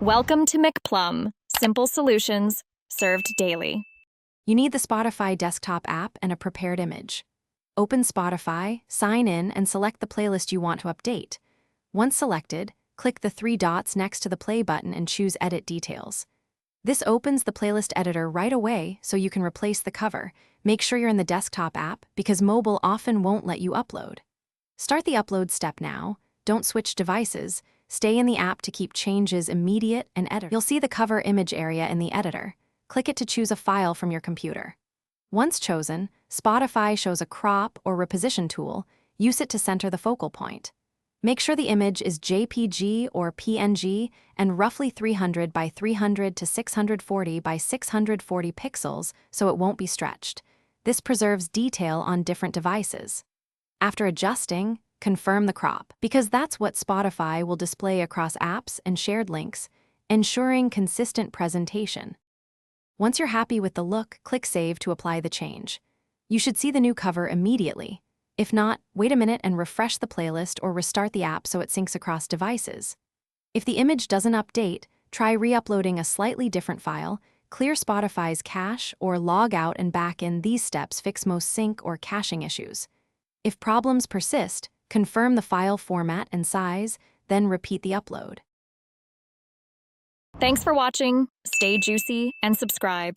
Welcome to McPlum, simple solutions served daily. You need the Spotify desktop app and a prepared image. Open Spotify, sign in, and select the playlist you want to update. Once selected, click the three dots next to the play button and choose Edit Details. This opens the playlist editor right away so you can replace the cover. Make sure you're in the desktop app because mobile often won't let you upload. Start the upload step now. Don't switch devices. Stay in the app to keep changes immediate and edit. You'll see the cover image area in the editor. Click it to choose a file from your computer. Once chosen, Spotify shows a crop or reposition tool. Use it to center the focal point. Make sure the image is JPG or PNG and roughly 300 by 300 to 640 by 640 pixels so it won't be stretched. This preserves detail on different devices. After adjusting, confirm the crop, because that's what Spotify will display across apps and shared links, ensuring consistent presentation. Once you're happy with the look, click Save to apply the change. You should see the new cover immediately. If not, wait a minute and refresh the playlist or restart the app so it syncs across devices. If the image doesn't update, try re-uploading a slightly different file, clear Spotify's cache, or log out and back in. These steps fix most sync or caching issues. If problems persist, confirm the file format and size, then repeat the upload. Thanks for watching. Stay juicy and subscribe.